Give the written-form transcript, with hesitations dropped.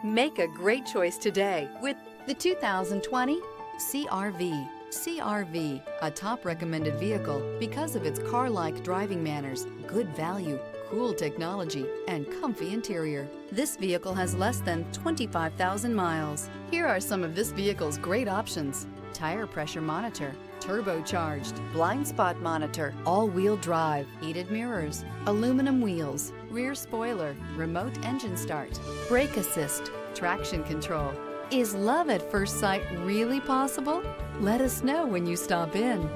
Make a great choice today with the 2020 CR-V. CR-V, a top recommended vehicle because of its car-like driving manners, good value, cool technology, and comfy interior. This vehicle has less than 25,000 miles. Here are some of this vehicle's great options: tire pressure monitor, turbocharged, blind spot monitor, all-wheel drive, heated mirrors, aluminum wheels, rear spoiler, remote engine start, brake assist, traction control. Is love at first sight really possible? Let us know when you stop in.